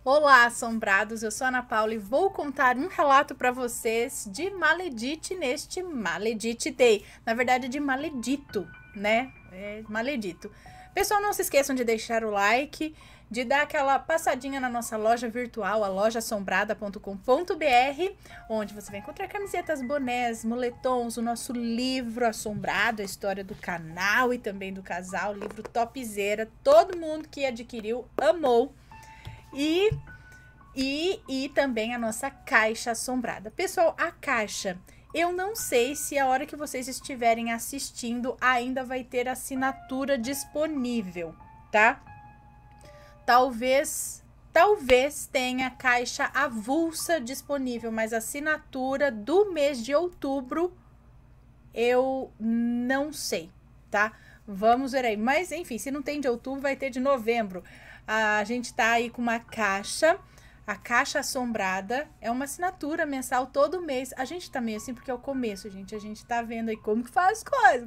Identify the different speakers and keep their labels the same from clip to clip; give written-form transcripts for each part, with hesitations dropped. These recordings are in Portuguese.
Speaker 1: Olá, assombrados! Eu sou a Ana Paula e vou contar um relato para vocês de Maledite neste Maledite Day. Na verdade, de Maledito, né? É Maledito. Pessoal, não se esqueçam de deixar o like, de dar aquela passadinha na nossa loja virtual, a lojaassombrada.com.br, onde você vai encontrar camisetas, bonés, moletons, o nosso livro Assombrado, a história do canal e também do casal, livro topzera. Todo mundo que adquiriu amou. E também a nossa caixa assombrada. Pessoal, a caixa, eu não sei se a hora que vocês estiverem assistindo ainda vai ter assinatura disponível, tá? Talvez tenha caixa avulsa disponível, mas a assinatura do mês de outubro eu não sei, tá? Vamos ver aí. Mas, enfim, se não tem de outubro, vai ter de novembro. A gente tá aí com uma caixa, a caixa assombrada, é uma assinatura mensal todo mês. A gente tá meio assim porque é o começo, gente. A gente tá vendo aí como que faz coisa,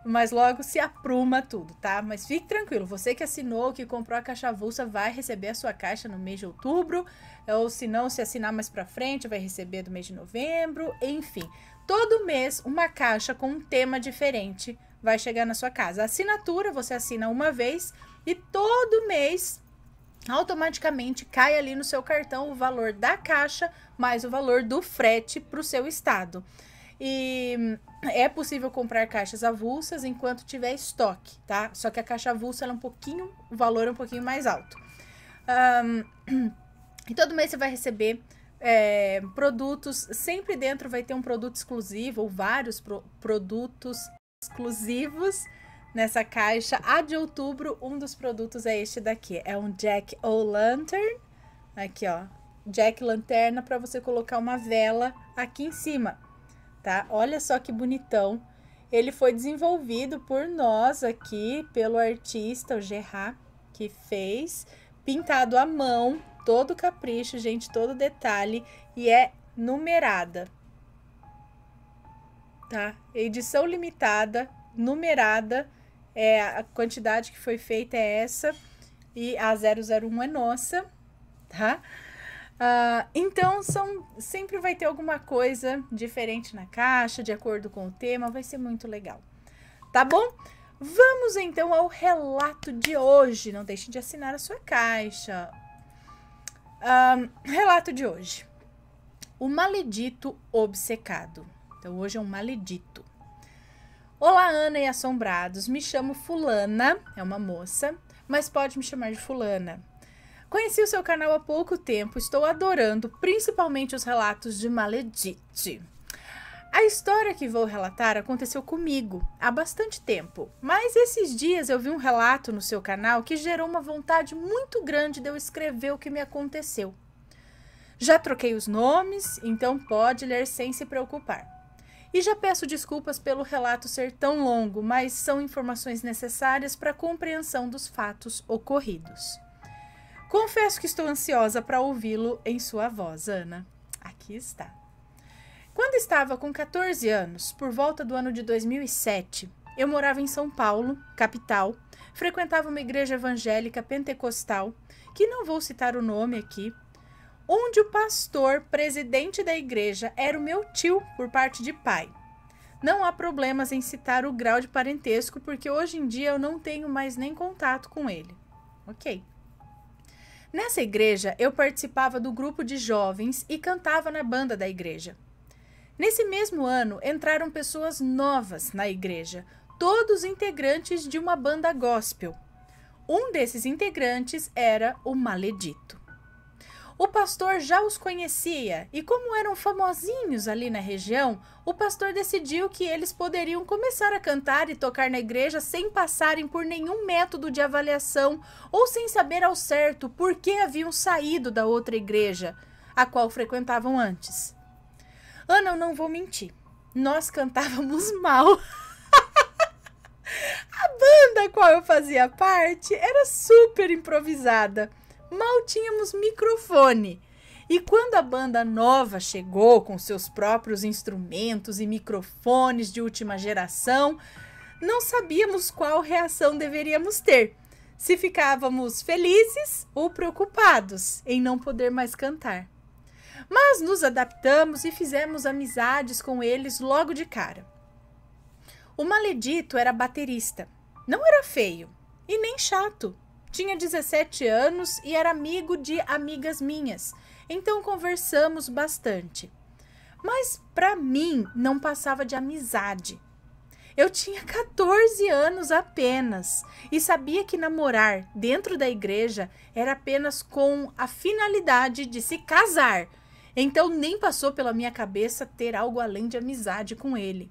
Speaker 1: Mas logo se apruma tudo, tá? Mas fique tranquilo, você que assinou, que comprou a caixa avulsa, vai receber a sua caixa no mês de outubro. Ou se não, se assinar mais pra frente, vai receber do mês de novembro. Enfim, todo mês uma caixa com um tema diferente vai chegar na sua casa. A assinatura, você assina uma vez e todo mês automaticamente cai ali no seu cartão o valor da caixa mais o valor do frete para o seu estado. E é possível comprar caixas avulsas enquanto tiver estoque, tá? Só que a caixa avulsa ela o valor é um pouquinho mais alto. E todo mês você vai receber produtos, sempre dentro vai ter um produto exclusivo ou vários produtos exclusivos nessa caixa. A de outubro, um dos produtos é este daqui, é um Jack-o'-lantern, aqui ó, Jack-lanterna para você colocar uma vela aqui em cima, tá? Olha só que bonitão, ele foi desenvolvido por nós aqui, pelo artista, o Gerard, que fez, pintado à mão, todo capricho, gente, todo detalhe, e é numerada, tá? Edição limitada, numerada, a quantidade que foi feita é essa, e a 001 é nossa, tá? Então, sempre vai ter alguma coisa diferente na caixa, de acordo com o tema, vai ser muito legal, tá bom? Vamos então ao relato de hoje, não deixe de assinar a sua caixa. Relato de hoje, o maledito obcecado. Então, hoje é um maledito. Olá, Ana e assombrados. Me chamo Fulana, é uma moça, mas pode me chamar de Fulana. Conheci o seu canal há pouco tempo, estou adorando, principalmente os relatos de maledite. A história que vou relatar aconteceu comigo há bastante tempo, mas esses dias eu vi um relato no seu canal que gerou uma vontade muito grande de eu escrever o que me aconteceu. Já troquei os nomes, então pode ler sem se preocupar. E já peço desculpas pelo relato ser tão longo, mas são informações necessárias para a compreensão dos fatos ocorridos. Confesso que estou ansiosa para ouvi-lo em sua voz, Ana. Aqui está. Quando estava com 14 anos, por volta do ano de 2007, eu morava em São Paulo, capital, frequentava uma igreja evangélica pentecostal, que não vou citar o nome aqui, onde o pastor, presidente da igreja, era o meu tio por parte de pai. Não há problemas em citar o grau de parentesco, porque hoje em dia eu não tenho mais nem contato com ele. Ok. Nessa igreja, eu participava do grupo de jovens e cantava na banda da igreja. Nesse mesmo ano, entraram pessoas novas na igreja, todos integrantes de uma banda gospel. Um desses integrantes era o Maledito. O pastor já os conhecia e, como eram famosinhos ali na região, o pastor decidiu que eles poderiam começar a cantar e tocar na igreja sem passarem por nenhum método de avaliação ou sem saber ao certo por que haviam saído da outra igreja, a qual frequentavam antes. Ana, eu não vou mentir, nós cantávamos mal. A banda a qual eu fazia parte era super improvisada. Mal tínhamos microfone. E quando a banda nova chegou com seus próprios instrumentos e microfones de última geração, não sabíamos qual reação deveríamos ter. se ficávamos felizes ou preocupados em não poder mais cantar. Mas nos adaptamos e fizemos amizades com eles logo de cara. O Maledito era baterista. Não era feio e nem chato. Tinha 17 anos e era amigo de amigas minhas, então conversamos bastante. Mas para mim não passava de amizade. Eu tinha 14 anos apenas e sabia que namorar dentro da igreja era apenas com a finalidade de se casar. Então nem passou pela minha cabeça ter algo além de amizade com ele.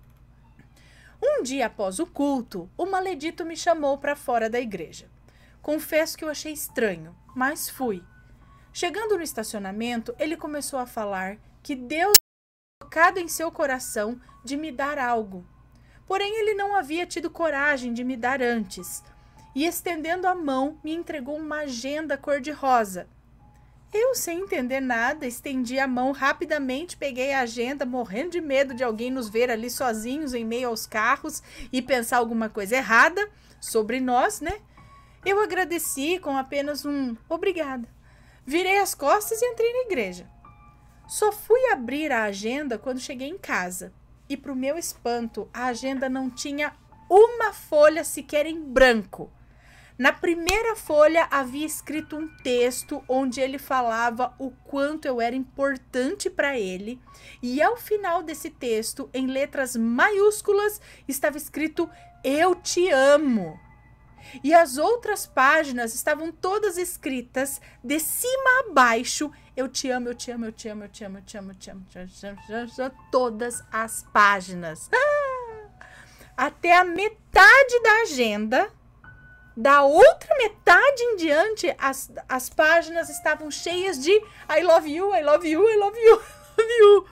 Speaker 1: Um dia após o culto, o Maledito me chamou para fora da igreja. Confesso que eu achei estranho, mas fui. Chegando no estacionamento, ele começou a falar que Deus havia colocado em seu coração de me dar algo. Porém, ele não havia tido coragem de me dar antes. E estendendo a mão, me entregou uma agenda cor-de-rosa. Eu, sem entender nada, estendi a mão rapidamente, peguei a agenda, morrendo de medo de alguém nos ver ali sozinhos em meio aos carros e pensar alguma coisa errada sobre nós, né? Eu agradeci com apenas um obrigada. Virei as costas e entrei na igreja. Só fui abrir a agenda quando cheguei em casa. E, para o meu espanto, a agenda não tinha uma folha sequer em branco. Na primeira folha havia escrito um texto onde ele falava o quanto eu era importante para ele. E ao final desse texto, em letras maiúsculas, estava escrito "Eu te amo". E as outras páginas estavam todas escritas de cima a baixo: eu te amo, eu te amo, eu te amo, eu te amo, eu te amo, eu te amo, todas as páginas. Até a metade da agenda, da outra metade em diante, as páginas estavam cheias de I love you, I love you, I love you, I love you.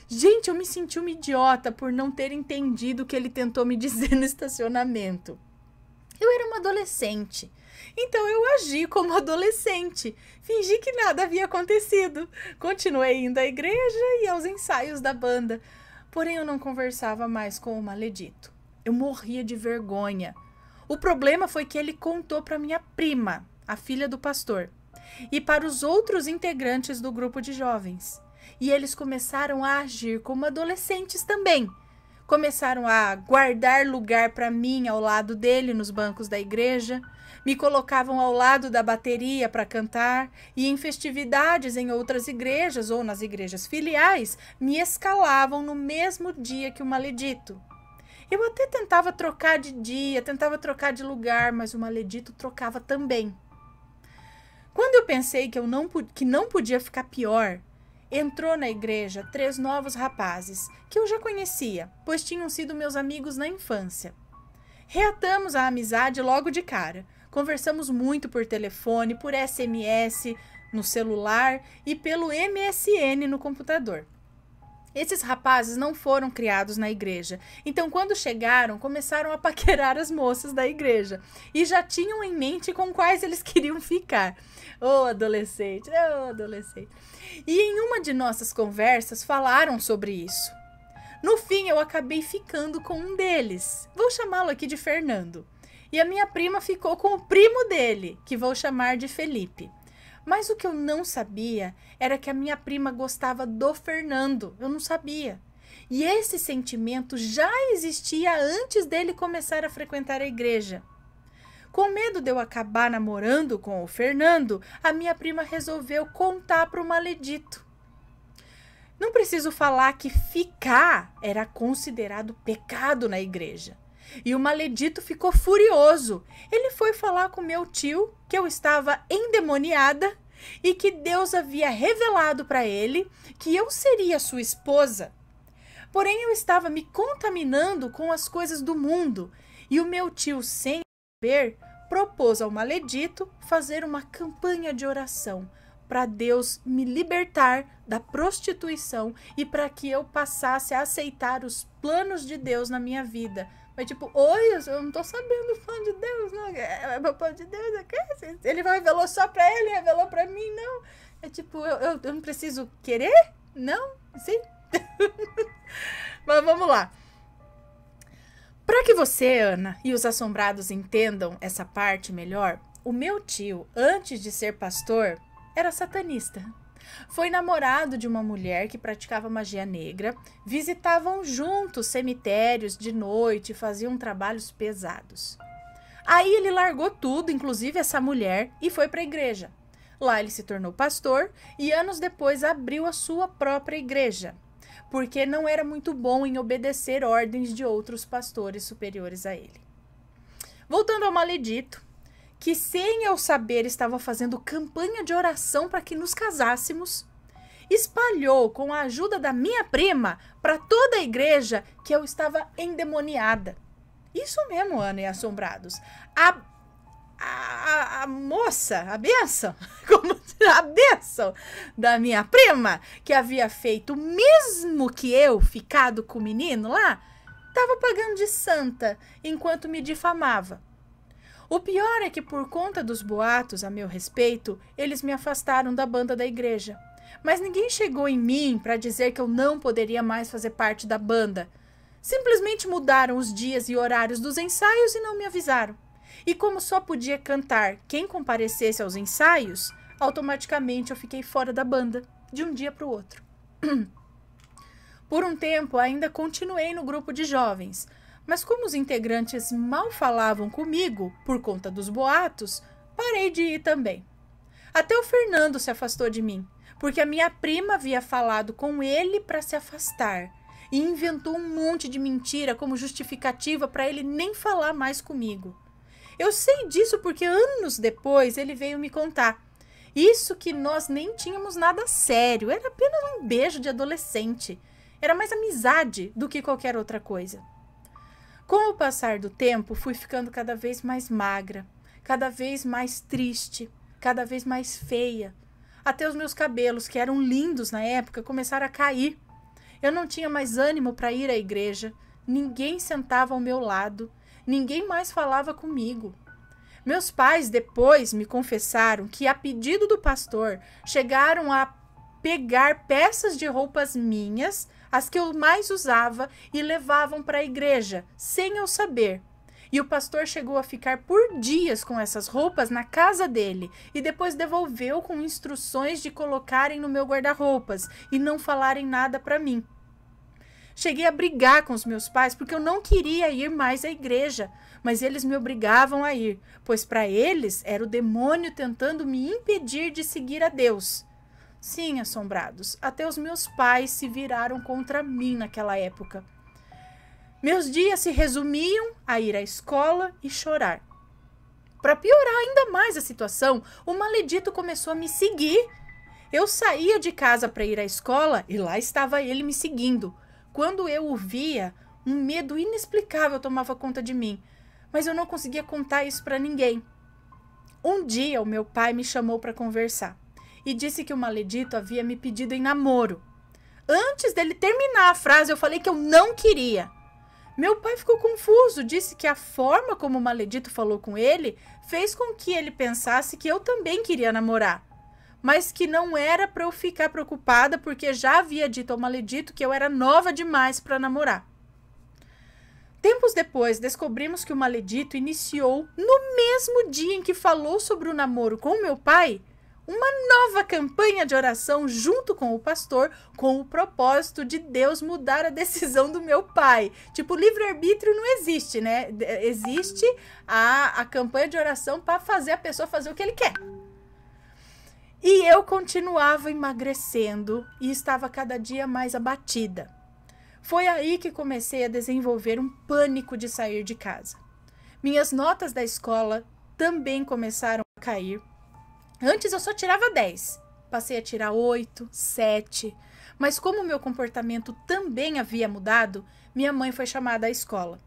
Speaker 1: Gente, eu me senti uma idiota por não ter entendido o que ele tentou me dizer no estacionamento. Eu era uma adolescente, então eu agi como adolescente, fingi que nada havia acontecido. Continuei indo à igreja e aos ensaios da banda, porém eu não conversava mais com o Maledito. Eu morria de vergonha. O problema foi que ele contou para minha prima, a filha do pastor, e para os outros integrantes do grupo de jovens. E eles começaram a agir como adolescentes também. Começaram a guardar lugar para mim ao lado dele nos bancos da igreja, me colocavam ao lado da bateria para cantar e em festividades em outras igrejas ou nas igrejas filiais me escalavam no mesmo dia que o Maledito. Eu até tentava trocar de dia, tentava trocar de lugar, mas o Maledito trocava também. Quando eu pensei que não podia ficar pior, entrou na igreja 3 novos rapazes, que eu já conhecia, pois tinham sido meus amigos na infância. Reatamos a amizade logo de cara. Conversamos muito por telefone, por SMS no celular e pelo MSN no computador. Esses rapazes não foram criados na igreja, então quando chegaram, começaram a paquerar as moças da igreja e já tinham em mente com quais eles queriam ficar. Ô adolescente, ô adolescente. E em uma de nossas conversas falaram sobre isso. No fim, eu acabei ficando com um deles. Vou chamá-lo aqui de Fernando. E a minha prima ficou com o primo dele, que vou chamar de Felipe. Mas o que eu não sabia era que a minha prima gostava do Fernando. Eu não sabia. E esse sentimento já existia antes dele começar a frequentar a igreja. Com medo de eu acabar namorando com o Fernando, a minha prima resolveu contar para o Maledito. Não preciso falar que ficar era considerado pecado na igreja. E o Maledito ficou furioso. Ele foi falar com meu tio que eu estava endemoniada e que Deus havia revelado para ele que eu seria sua esposa. Porém, eu estava me contaminando com as coisas do mundo e o meu tio, sem saber, propôs ao Maledito fazer uma campanha de oração para Deus me libertar da prostituição e para que eu passasse a aceitar os planos de Deus na minha vida. Mas tipo, oi, eu não tô sabendo o plano de Deus, não. O plano de Deus é que ele revelou só pra ele, revelou pra mim, não. É tipo, eu não preciso querer? Não? Sim? Mas vamos lá. Para que você, Ana, e os assombrados entendam essa parte melhor, o meu tio, antes de ser pastor, era satanista. Foi namorado de uma mulher que praticava magia negra, visitavam juntos cemitérios de noite e faziam trabalhos pesados. Aí ele largou tudo, inclusive essa mulher, e foi para a igreja. Lá ele se tornou pastor e anos depois abriu a sua própria igreja, porque não era muito bom em obedecer ordens de outros pastores superiores a ele. Voltando ao maledito, que sem eu saber estava fazendo campanha de oração para que nos casássemos, espalhou com a ajuda da minha prima para toda a igreja que eu estava endemoniada. Isso mesmo, Ana e assombrados. A moça, a bênção, a bênção da minha prima, que havia feito, mesmo que eu ficado com o menino lá, estava pagando de santa enquanto me difamava. O pior é que por conta dos boatos a meu respeito, eles me afastaram da banda da igreja. Mas ninguém chegou em mim para dizer que eu não poderia mais fazer parte da banda. Simplesmente mudaram os dias e horários dos ensaios e não me avisaram. E como só podia cantar quem comparecesse aos ensaios, automaticamente eu fiquei fora da banda, de um dia para o outro. Por um tempo ainda continuei no grupo de jovens, mas como os integrantes mal falavam comigo por conta dos boatos, parei de ir também. Até o Fernando se afastou de mim, porque a minha prima havia falado com ele para se afastar e inventou um monte de mentira como justificativa para ele nem falar mais comigo. Eu sei disso porque anos depois ele veio me contar. Isso que nós nem tínhamos nada sério, era apenas um beijo de adolescente. Era mais amizade do que qualquer outra coisa. Com o passar do tempo, fui ficando cada vez mais magra, cada vez mais triste, cada vez mais feia. Até os meus cabelos, que eram lindos na época, começaram a cair. Eu não tinha mais ânimo para ir à igreja, ninguém sentava ao meu lado, ninguém mais falava comigo. Meus pais depois me confessaram que, a pedido do pastor, chegaram a pegar peças de roupas minhas, as que eu mais usava, e levavam para a igreja, sem eu saber. E o pastor chegou a ficar por dias com essas roupas na casa dele e depois devolveu com instruções de colocarem no meu guarda-roupas e não falarem nada para mim. Cheguei a brigar com os meus pais porque eu não queria ir mais à igreja, mas eles me obrigavam a ir, pois para eles era o demônio tentando me impedir de seguir a Deus. Sim, assombrados, até os meus pais se viraram contra mim naquela época. Meus dias se resumiam a ir à escola e chorar. Para piorar ainda mais a situação, o maledito começou a me seguir. Eu saía de casa para ir à escola e lá estava ele me seguindo. Quando eu o via, um medo inexplicável tomava conta de mim, mas eu não conseguia contar isso para ninguém. Um dia o meu pai me chamou para conversar e disse que o maledito havia me pedido em namoro. Antes dele terminar a frase, eu falei que eu não queria. Meu pai ficou confuso, disse que a forma como o maledito falou com ele fez com que ele pensasse que eu também queria namorar, mas que não era para eu ficar preocupada porque já havia dito ao maledito que eu era nova demais para namorar. Tempos depois, descobrimos que o maledito iniciou, no mesmo dia em que falou sobre o namoro com meu pai, uma nova campanha de oração junto com o pastor, com o propósito de Deus mudar a decisão do meu pai. Tipo, livre-arbítrio não existe, né? Existe a campanha de oração para fazer a pessoa fazer o que ele quer. E eu continuava emagrecendo e estava cada dia mais abatida. Foi aí que comecei a desenvolver um pânico de sair de casa. Minhas notas da escola também começaram a cair. Antes eu só tirava 10, passei a tirar 8, 7, mas como meu comportamento também havia mudado, minha mãe foi chamada à escola.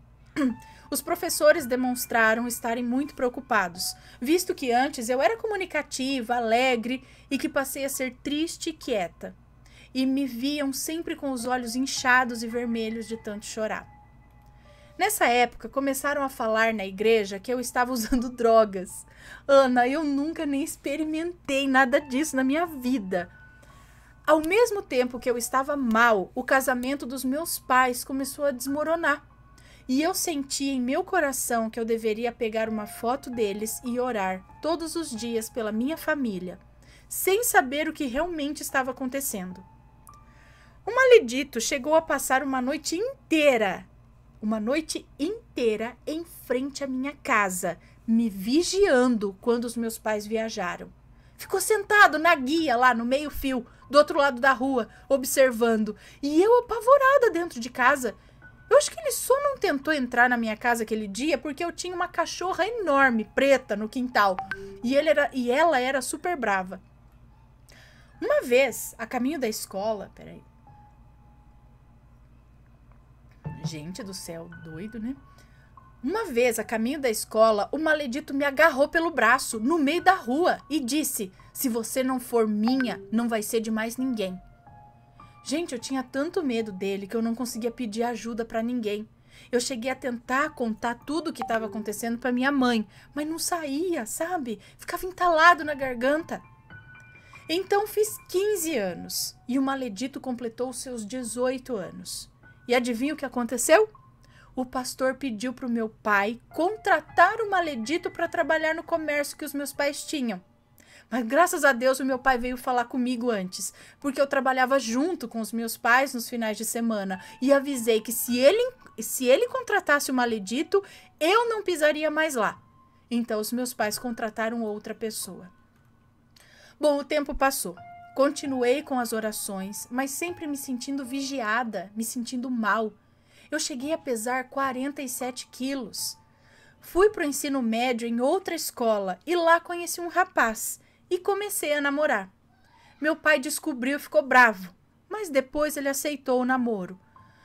Speaker 1: Os professores demonstraram estarem muito preocupados, visto que antes eu era comunicativa, alegre e que passei a ser triste e quieta. E me viam sempre com os olhos inchados e vermelhos de tanto chorar. Nessa época, começaram a falar na igreja que eu estava usando drogas. Ana, eu nunca nem experimentei nada disso na minha vida. Ao mesmo tempo que eu estava mal, o casamento dos meus pais começou a desmoronar. E eu senti em meu coração que eu deveria pegar uma foto deles e orar todos os dias pela minha família, sem saber o que realmente estava acontecendo. O maledito chegou a passar uma noite inteira em frente à minha casa, me vigiando quando os meus pais viajaram. Ficou sentado na guia lá no meio-fio, do outro lado da rua, observando, e eu apavorada dentro de casa. Eu acho que ele só não tentou entrar na minha casa aquele dia porque eu tinha uma cachorra enorme, preta, no quintal. E ela era super brava. Uma vez, a caminho da escola... Peraí. Gente do céu, doido, né? Uma vez, a caminho da escola, o maledito me agarrou pelo braço, no meio da rua, e disse, se você não for minha, não vai ser de mais ninguém. Gente, eu tinha tanto medo dele que eu não conseguia pedir ajuda pra ninguém. Eu cheguei a tentar contar tudo o que estava acontecendo pra minha mãe, mas não saía, sabe? Ficava entalado na garganta. Então fiz 15 anos e o maledito completou os seus 18 anos. E adivinha o que aconteceu? O pastor pediu pro meu pai contratar o maledito para trabalhar no comércio que os meus pais tinham. Mas graças a Deus o meu pai veio falar comigo antes, porque eu trabalhava junto com os meus pais nos finais de semana e avisei que se ele contratasse o maledito, eu não pisaria mais lá. Então os meus pais contrataram outra pessoa. Bom, o tempo passou. Continuei com as orações, mas sempre me sentindo vigiada, me sentindo mal. Eu cheguei a pesar 47 quilos. Fui para o ensino médio em outra escola e lá conheci um rapaz e comecei a namorar. Meu pai descobriu e ficou bravo, mas depois ele aceitou o namoro.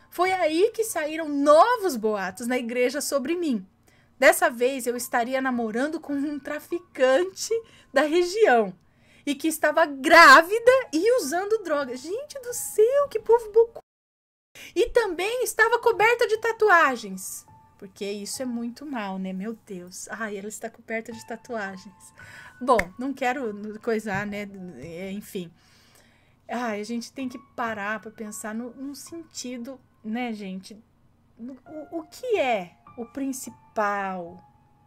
Speaker 1: Foi aí que saíram novos boatos na igreja sobre mim. Dessa vez eu estaria namorando com um traficante da região e que estava grávida e usando drogas. Gente do céu, que povo bocó! E também estava coberta de tatuagens. Porque isso é muito mal, né? Meu Deus. Ai, ela está coberta de tatuagens. Bom, não quero coisar, né? Enfim. Ai, a gente tem que parar para pensar no sentido, né, gente? O que é o principal,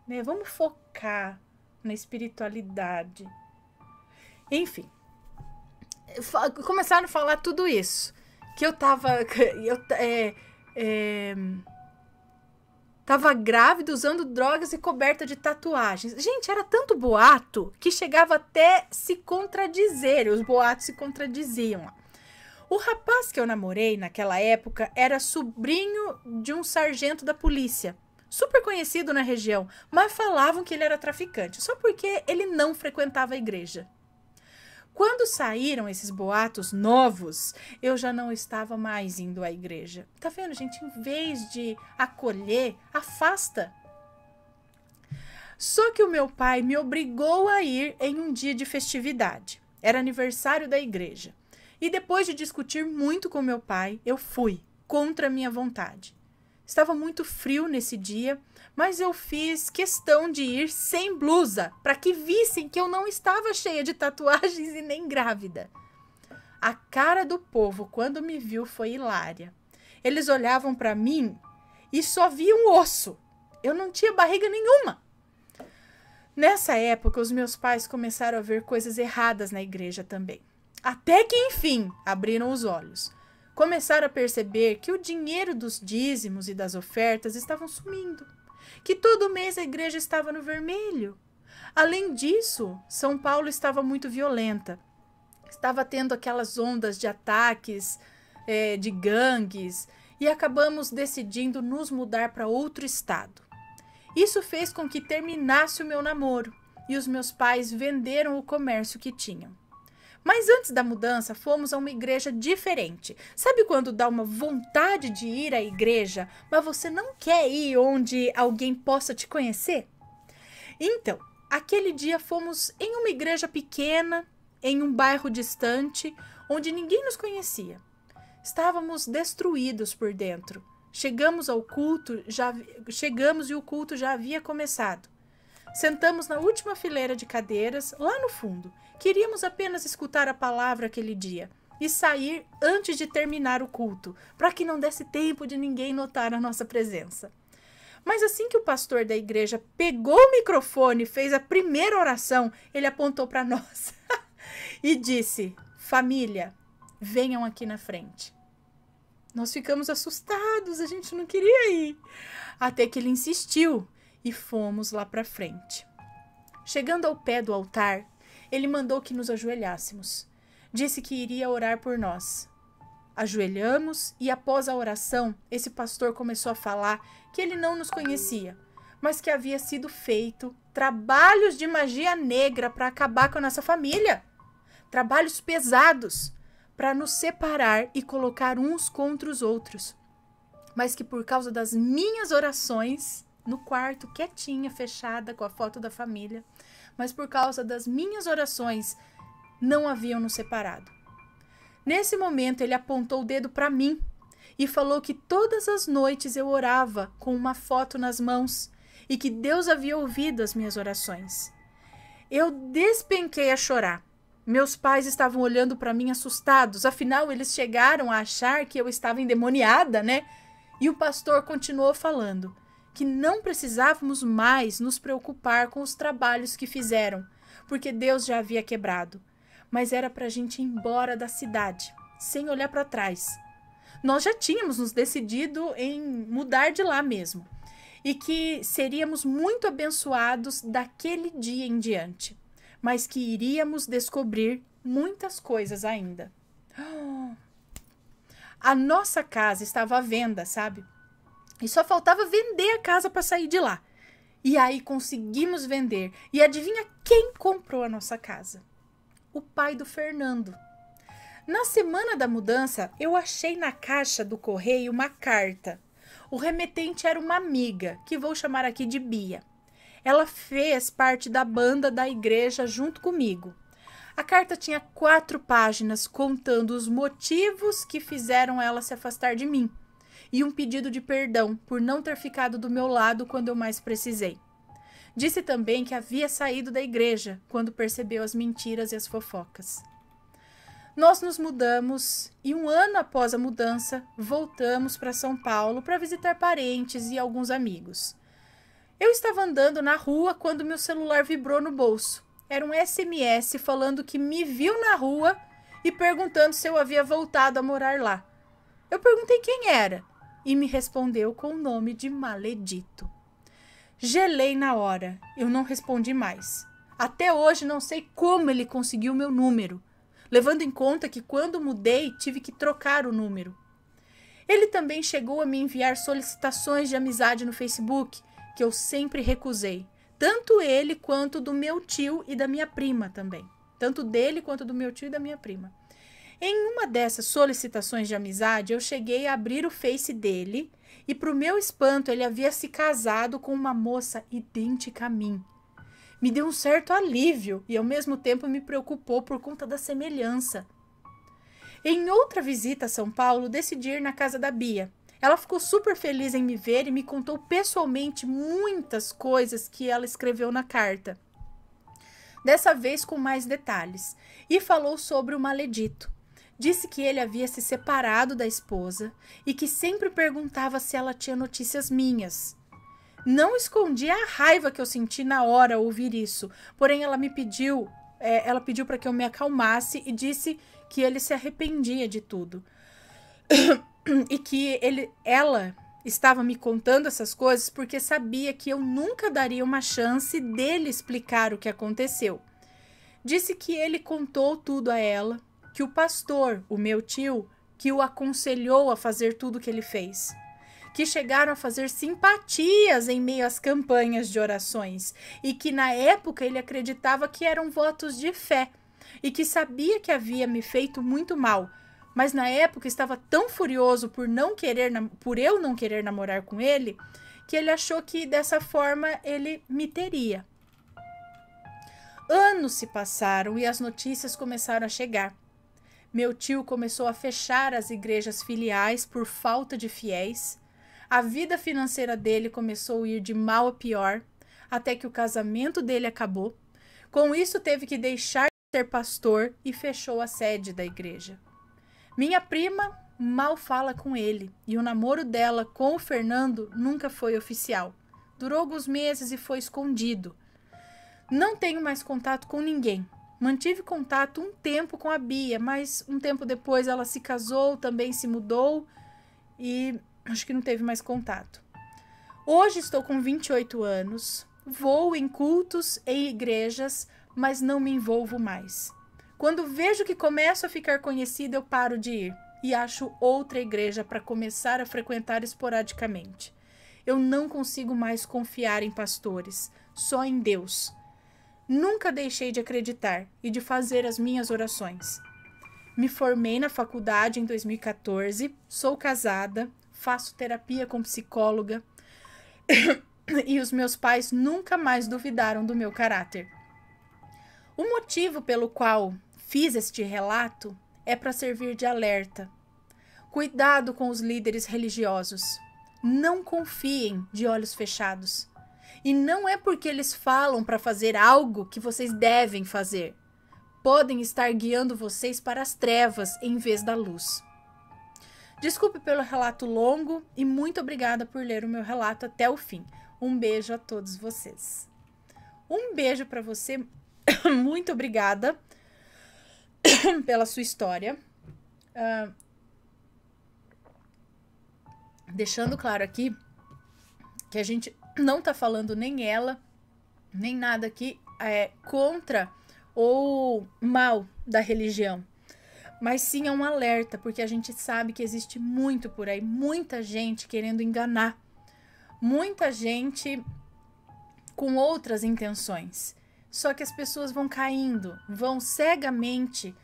Speaker 1: né? Vamos focar na espiritualidade. Enfim. Começaram a falar tudo isso. Que eu tava... Tava grávida, usando drogas e coberta de tatuagens. Gente, era tanto boato que chegava até se contradizer. Os boatos se contradiziam. O rapaz que eu namorei naquela época era sobrinho de um sargento da polícia. Super conhecido na região, mas falavam que ele era traficante. Só porque ele não frequentava a igreja. Quando saíram esses boatos novos, eu já não estava mais indo à igreja. Tá vendo, gente? Em vez de acolher, afasta. Só que o meu pai me obrigou a ir em um dia de festividade. Era aniversário da igreja. E depois de discutir muito com meu pai, eu fui, contra a minha vontade. Estava muito frio nesse dia, mas eu fiz questão de ir sem blusa, para que vissem que eu não estava cheia de tatuagens e nem grávida. A cara do povo, quando me viu, foi hilária. Eles olhavam para mim e só viam osso. Eu não tinha barriga nenhuma. Nessa época, os meus pais começaram a ver coisas erradas na igreja também. Até que, enfim, abriram os olhos. Começaram a perceber que o dinheiro dos dízimos e das ofertas estavam sumindo. Que todo mês a igreja estava no vermelho. Além disso, São Paulo estava muito violenta. Estava tendo aquelas ondas de ataques, de gangues, e acabamos decidindo nos mudar para outro estado. Isso fez com que terminasse o meu namoro, e os meus pais venderam o comércio que tinham. Mas antes da mudança, fomos a uma igreja diferente. Sabe quando dá uma vontade de ir à igreja, mas você não quer ir onde alguém possa te conhecer? Então, aquele dia fomos em uma igreja pequena, em um bairro distante, onde ninguém nos conhecia. Estávamos destruídos por dentro. Chegamos e o culto já havia começado. Sentamos na última fileira de cadeiras, lá no fundo. Queríamos apenas escutar a palavra aquele dia e sair antes de terminar o culto, para que não desse tempo de ninguém notar a nossa presença. Mas assim que o pastor da igreja pegou o microfone e fez a primeira oração, ele apontou para nós e disse: família, venham aqui na frente. Nós ficamos assustados, a gente não queria ir. Até que ele insistiu e fomos lá para frente. Chegando ao pé do altar, ele mandou que nos ajoelhássemos. Disse que iria orar por nós. Ajoelhamos e após a oração, esse pastor começou a falar que ele não nos conhecia, mas que havia sido feito trabalhos de magia negra para acabar com a nossa família. Trabalhos pesados para nos separar e colocar uns contra os outros. Mas que por causa das minhas orações, no quarto, quietinha, fechada, com a foto da família, mas por causa das minhas orações, não haviam nos separado. Nesse momento, ele apontou o dedo para mim e falou que todas as noites eu orava com uma foto nas mãos e que Deus havia ouvido as minhas orações. Eu despenquei a chorar. Meus pais estavam olhando para mim assustados, afinal eles chegaram a achar que eu estava endemoniada, né? E o pastor continuou falando que não precisávamos mais nos preocupar com os trabalhos que fizeram, porque Deus já havia quebrado. Mas era para a gente ir embora da cidade, sem olhar para trás. Nós já tínhamos nos decidido em mudar de lá mesmo, e que seríamos muito abençoados daquele dia em diante, mas que iríamos descobrir muitas coisas ainda. A nossa casa estava à venda, sabe? E só faltava vender a casa para sair de lá. E aí conseguimos vender. E adivinha quem comprou a nossa casa? O pai do Fernando. Na semana da mudança, eu achei na caixa do correio uma carta. O remetente era uma amiga, que vou chamar aqui de Bia. Ela fez parte da banda da igreja junto comigo. A carta tinha 4 páginas contando os motivos que fizeram ela se afastar de mim e um pedido de perdão por não ter ficado do meu lado quando eu mais precisei. Disse também que havia saído da igreja quando percebeu as mentiras e as fofocas. Nós nos mudamos e 1 ano após a mudança, voltamos para São Paulo para visitar parentes e alguns amigos. Eu estava andando na rua quando meu celular vibrou no bolso. Era um SMS falando que me viu na rua e perguntando se eu havia voltado a morar lá. Eu perguntei quem era e me respondeu com o nome de Maledito. Gelei na hora, eu não respondi mais. Até hoje não sei como ele conseguiu meu número, levando em conta que quando mudei tive que trocar o número. Ele também chegou a me enviar solicitações de amizade no Facebook, que eu sempre recusei. Tanto ele quanto do meu tio e da minha prima também. Tanto dele quanto do meu tio e da minha prima. Em uma dessas solicitações de amizade, eu cheguei a abrir o Face dele e, para o meu espanto, ele havia se casado com uma moça idêntica a mim. Me deu um certo alívio e, ao mesmo tempo, me preocupou por conta da semelhança. Em outra visita a São Paulo, decidi ir na casa da Bia. Ela ficou super feliz em me ver e me contou pessoalmente muitas coisas que ela escreveu na carta. Dessa vez com mais detalhes. E falou sobre o Maledito. Disse que ele havia se separado da esposa e que sempre perguntava se ela tinha notícias minhas. Não escondi a raiva que eu senti na hora ao ouvir isso, porém ela pediu para que eu me acalmasse e disse que ele se arrependia de tudo. E que ela estava me contando essas coisas porque sabia que eu nunca daria uma chance dele explicar o que aconteceu. Disse que ele contou tudo a ela, que o pastor, o meu tio, que o aconselhou a fazer tudo o que ele fez. Que chegaram a fazer simpatias em meio às campanhas de orações e que na época ele acreditava que eram votos de fé e que sabia que havia me feito muito mal, mas na época estava tão furioso por eu não querer namorar com ele, que ele achou que dessa forma ele me teria. Anos se passaram e as notícias começaram a chegar. Meu tio começou a fechar as igrejas filiais por falta de fiéis. A vida financeira dele começou a ir de mal a pior, até que o casamento dele acabou. Com isso, teve que deixar de ser pastor e fechou a sede da igreja. Minha prima mal fala com ele e o namoro dela com o Fernando nunca foi oficial. Durou alguns meses e foi escondido. Não tenho mais contato com ninguém. Mantive contato um tempo com a Bia, mas um tempo depois ela se casou, também se mudou e acho que não teve mais contato. Hoje estou com 28 anos, vou em cultos e igrejas, mas não me envolvo mais. Quando vejo que começo a ficar conhecida, eu paro de ir e acho outra igreja para começar a frequentar esporadicamente. Eu não consigo mais confiar em pastores, só em Deus. Nunca deixei de acreditar e de fazer as minhas orações. Me formei na faculdade em 2014, sou casada, faço terapia com psicóloga e os meus pais nunca mais duvidaram do meu caráter. O motivo pelo qual fiz este relato é para servir de alerta. Cuidado com os líderes religiosos. Não confiem de olhos fechados. E não é porque eles falam para fazer algo que vocês devem fazer. Podem estar guiando vocês para as trevas em vez da luz. Desculpe pelo relato longo e muito obrigada por ler o meu relato até o fim. Um beijo a todos vocês. Um beijo para você. Muito obrigada pela sua história. Deixando claro aqui que a gente não tá falando nem ela, nem nada aqui contra ou mal da religião. Mas sim é um alerta, porque a gente sabe que existe muito por aí, muita gente querendo enganar, muita gente com outras intenções. Só que as pessoas vão caindo, vão cegamente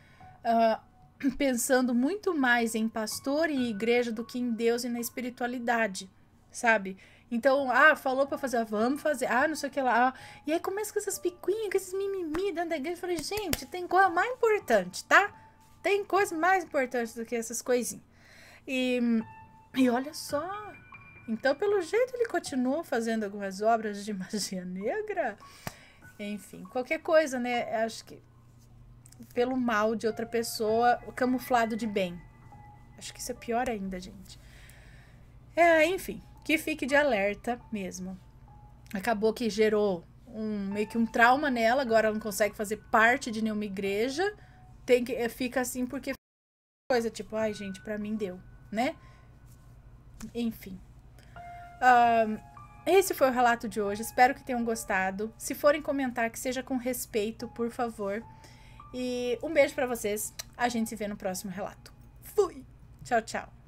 Speaker 1: pensando muito mais em pastor e igreja do que em Deus e na espiritualidade, sabe? Então, falou pra fazer, vamos fazer, não sei o que lá. E aí começa com essas picuinhas, com esses mimimi dentro da igreja. Eu falei, gente, tem coisa mais importante, tá? Tem coisa mais importante do que essas coisinhas. E olha só. Então, pelo jeito, ele continuou fazendo algumas obras de magia negra. Enfim, qualquer coisa, né? Acho que pelo mal de outra pessoa, camuflado de bem. Acho que isso é pior ainda, gente. Enfim, que fique de alerta mesmo. Acabou que gerou meio que um trauma nela, agora ela não consegue fazer parte de nenhuma igreja. Fica assim porque coisa tipo, gente, pra mim deu, né? Enfim. Esse foi o relato de hoje. Espero que tenham gostado. Se forem comentar, que seja com respeito, por favor. E um beijo pra vocês. A gente se vê no próximo relato. Fui! Tchau, tchau.